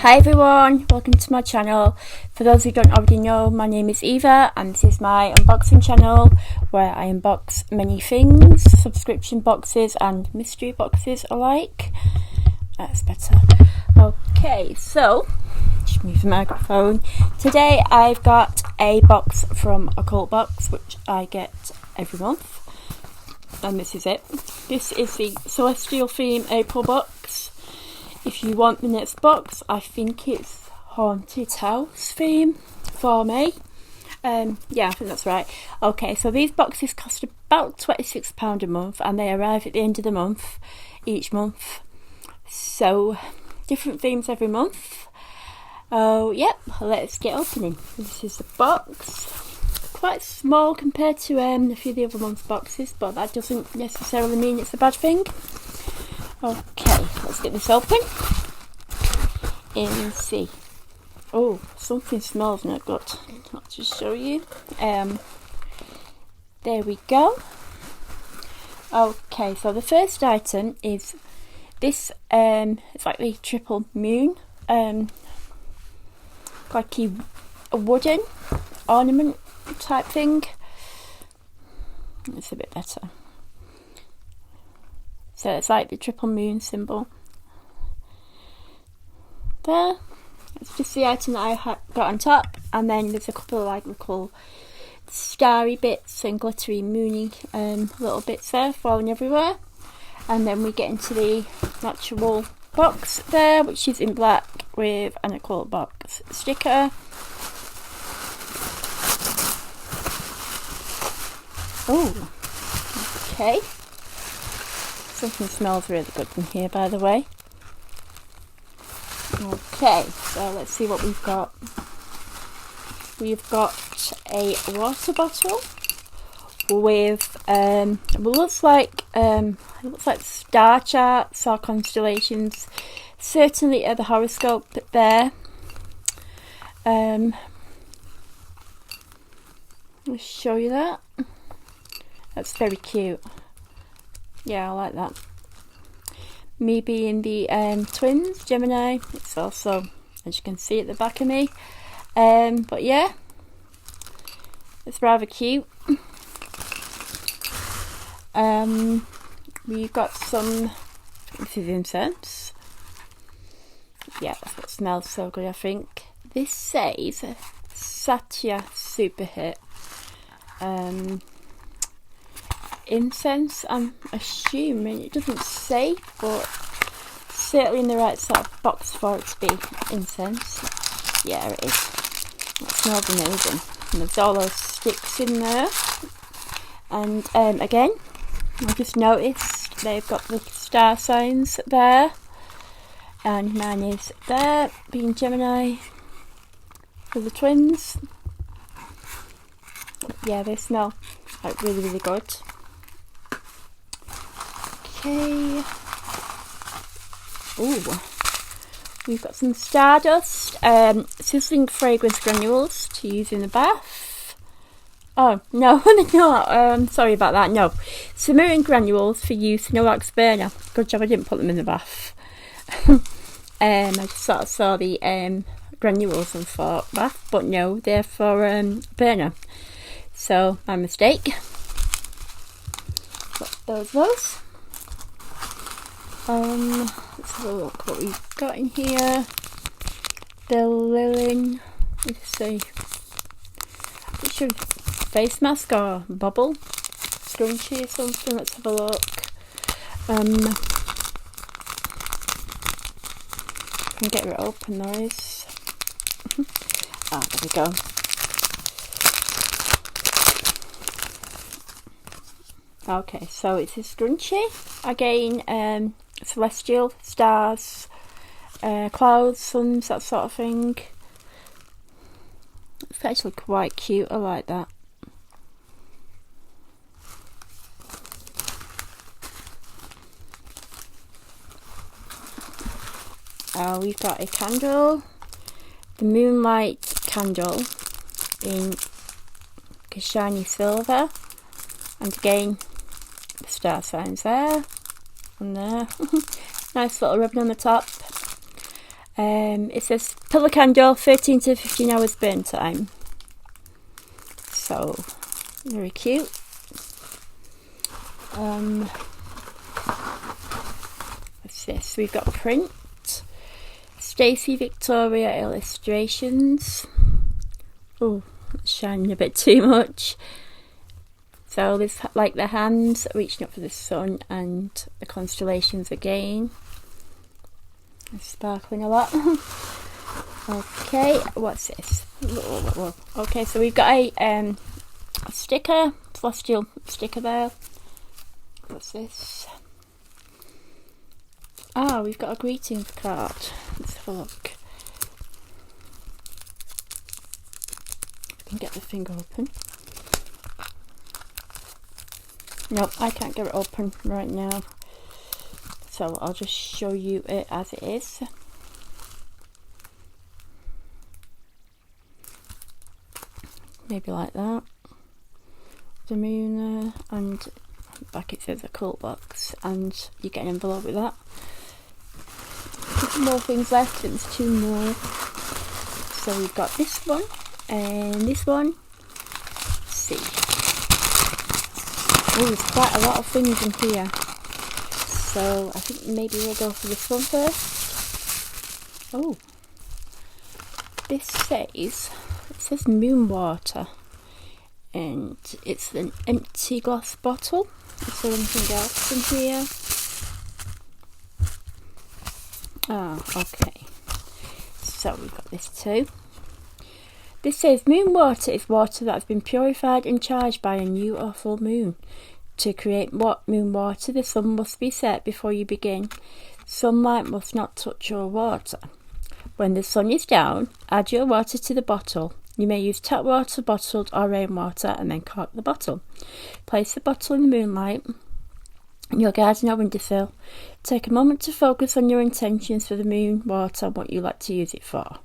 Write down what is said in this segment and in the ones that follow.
Hi everyone, welcome to my channel. For those who don't already know, my name is Eva and this is my unboxing channel where I unbox many things, subscription boxes and mystery boxes alike. That's better. Okay, so just move the microphone. Today I've got a box from Occult box which I get every month, and this is it. This is the Celestial theme April box. If you want the next box, I think it's Haunted House theme for me. Yeah, I think that's right. Okay, so these boxes cost about £26 a month and they arrive at the end of the month, each month. So, different themes every month. Oh, yep, let's get opening. This is the box. Quite small compared to a few of the other month's boxes, but that doesn't necessarily mean it's a bad thing. Okay, let's get this open and see. Oh, something smells not good. I'll just show you. There we go. Okay, so the first item is this. It's like the triple moon. Like a wooden ornament type thing. It's a bit better. So it's like the triple moon symbol. There. It's just the item that I got on top, and then there's a couple of like little starry bits and glittery moony little bits there falling everywhere. And then we get into the actual box there, which is in black with an Occult box sticker. Oh, okay. Something smells really good in here, by the way. Okay, so let's see what we've got. We've got a water bottle with it looks like star charts or constellations. Certainly the horoscope there. I'll show you that. That's very cute. Yeah, I like that. Me being the twins, Gemini, it's also, as you can see at the back of me. But yeah, it's rather cute. We've got some, this is incense. Yeah, that's what smells so good, I think. This says Satya Super Hit. Incense, I'm assuming. It doesn't say, but certainly in the right sort of box for it to be incense. Yeah, it is. It smells amazing. And there's all those sticks in there. And again, I just noticed they've got the star signs there. And mine is there, being Gemini for the twins. Yeah, they smell like really, really good. Okay. Ooh, we've got some stardust, sizzling fragrance granules to use in the bath. Oh no, they're not. Sorry about that. No, Sumerian granules for use in a wax burner. Good job I didn't put them in the bath. I just sort of saw the granules and thought bath, but no, they're for burner. So my mistake. Put those. Let's have a look what we've got in here. The Lilin, let's see, it should face mask or bubble, scrunchie or something. Let's have a look. Can get it open, noise. Ah, there we go. Okay, so it's a scrunchie again. Celestial, stars, clouds, suns, that sort of thing. It's actually quite cute, I like that. We've got a candle, the Moonlight candle in a shiny silver, and again the star signs there and there. Nice little ribbon on the top. It says pillar candle, 13 to 15 hours burn time. So, very cute. What's this? We've got print. Stacey Victoria illustrations. Oh, it's shining a bit too much. So there's like the hands reaching up for the sun and the constellations again. It's sparkling a lot. Okay, what's this? Whoa. Okay, so we've got a sticker, celestial sticker there. What's this? Ah, we've got a greetings card. Let's have a look. I can get the thing open. Nope, I can't get it open right now. So I'll just show you it as it is. Maybe like that. The moon there, and back it says Occult box, and you get an envelope with that. More things left, there's 2 more. So we've got this one and this one. Let's see. Oh, there's quite a lot of things in here. So I think maybe we'll go for this one first. Oh, this says moon water, and it's an empty glass bottle. Is there anything else in here? Oh, okay. So we've got this too. This says moon water is water that has been purified and charged by a new or full moon. To create moon water, the sun must be set before you begin. Sunlight must not touch your water. When the sun is down, add your water to the bottle. You may use tap water, bottled or rainwater, and then cork the bottle. Place the bottle in the moonlight in your garden or windowsill. Take a moment to focus on your intentions for the moon water and what you like to use it for.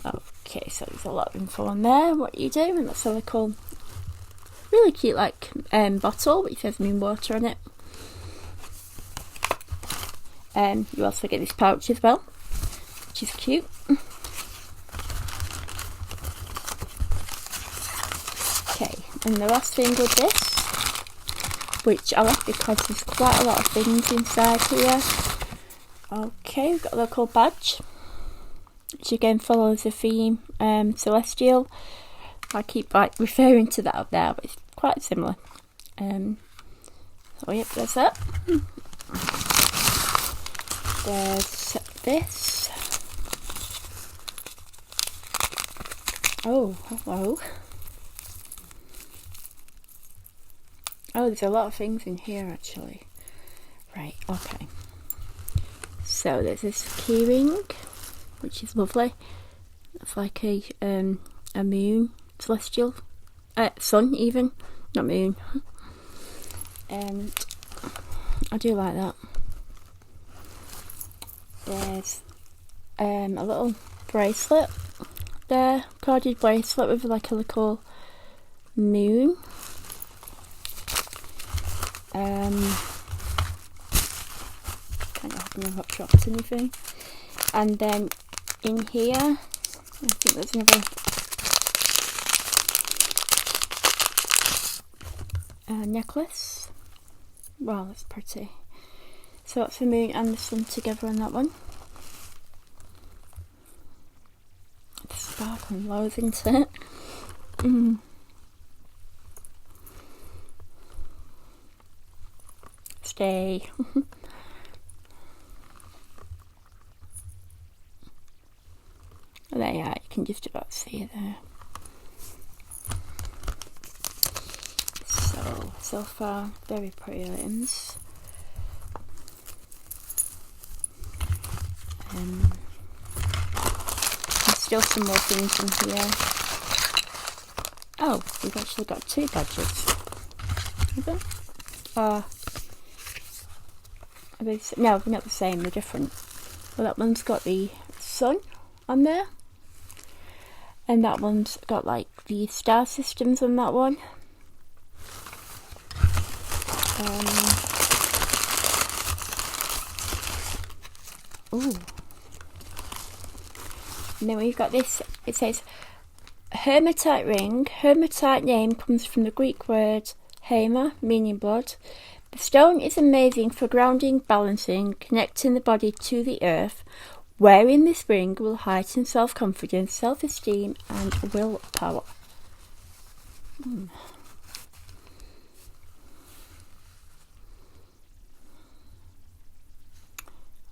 Okay, so there's a lot of info on there, what you do, and that's a little, really cute like bottle, which says moon water on it. You also get this pouch as well, which is cute. Okay, and the last thing with this, which I like because there's quite a lot of things inside here. Okay, we've got a little badge, which again follows the theme celestial. I keep like referring to that up there, but it's quite similar. So yep, there's that. There's this. Oh, hello. Oh, there's a lot of things in here actually. Right, okay. So there's this keyring, which is lovely. It's like a moon, celestial, sun even, not moon. And I do like that. There's a little bracelet there, corded bracelet with like a little moon. Can't open I've not dropped anything. And then in here, I think there's another necklace. Wow, that's pretty. So that's the moon and the sun together on that one. It's sparkling loads, isn't it? Stay. There you are, you can just about see it there. So far, very pretty items. There's still some more things in here. Oh, we've actually got 2 badges. No, they're not the same, they're different. Well, that one's got the sun on there. And that one's got like the star systems on that one. And then we've got this, it says Hematite ring. Hematite name comes from the Greek word hema, meaning blood. The stone is amazing for grounding, balancing, connecting the body to the earth. Wearing this ring will heighten self-confidence, self-esteem and willpower.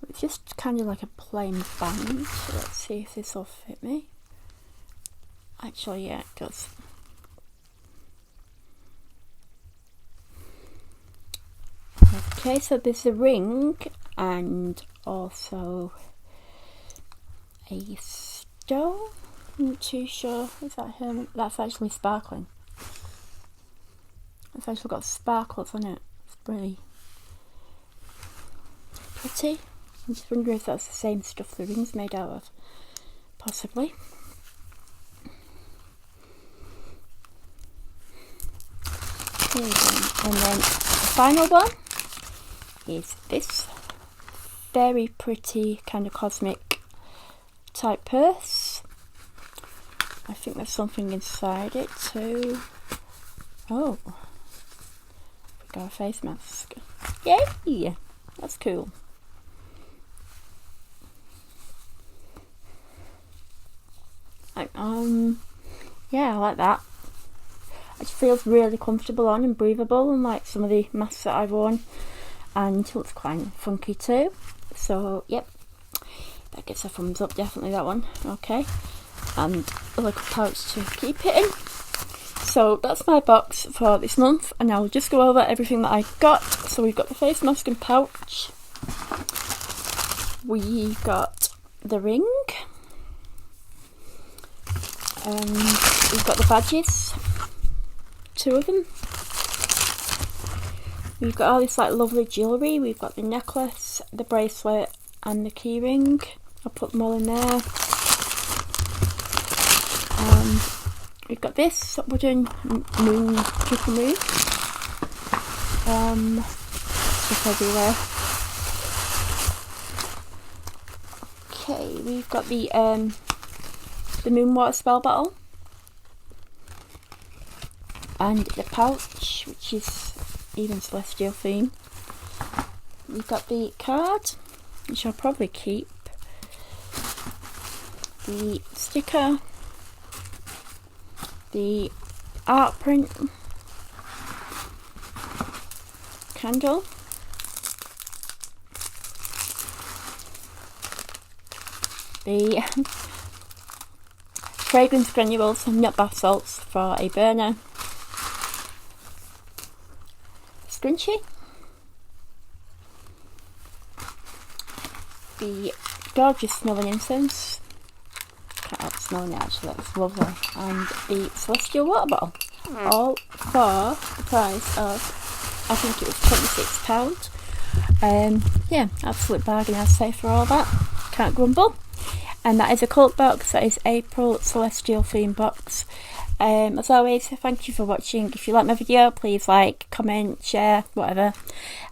It's just kind of like a plain band. So let's see if this will fit me. Actually, yeah, it does. Okay, so there's a ring and also a stone. I'm not too sure. Is that him? That's actually sparkling. It's actually got sparkles on it. It's really pretty. I'm just wondering if that's the same stuff the ring's made out of. Possibly. There we go. And then the final one is this very pretty kind of cosmic type purse. I think there's something inside it too. Oh, we got a face mask. Yay! That's cool. Yeah, I like that. It feels really comfortable on and breathable, unlike some of the masks that I've worn, and it looks quite funky too. So yep, that gets a thumbs up, definitely that one. Okay, and a little pouch to keep it in. So that's my box for this month, and I'll just go over everything that I got. So we've got the face mask and pouch, we got the ring, we've got the badges, 2 of them. We've got all this like lovely jewellery. We've got the necklace, the bracelet and the key ring. I'll put them all in there. We've got this wooden moon, triple moon. Just everywhere. Okay, we've got the moon water spell bottle. And the pouch, which is even celestial theme. We've got the card, which I'll probably keep. The sticker. The art print. Candle. The fragrance granules and nut bath salts for a burner. Scrunchie, the gorgeous smelling incense, can't help smelling it actually, that's lovely, and the celestial water bottle, all for the price of, I think it was £26. Yeah, absolute bargain I'd say for all that, can't grumble. And that is a cult box, that is April Celestial theme box. As always, thank you for watching. If you like my video, please like, comment, share, whatever.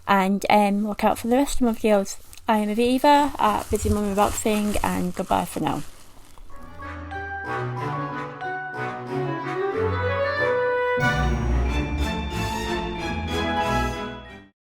And look out for the rest of my videos. I am Aviva at Busy Mummy Boxing, and goodbye for now.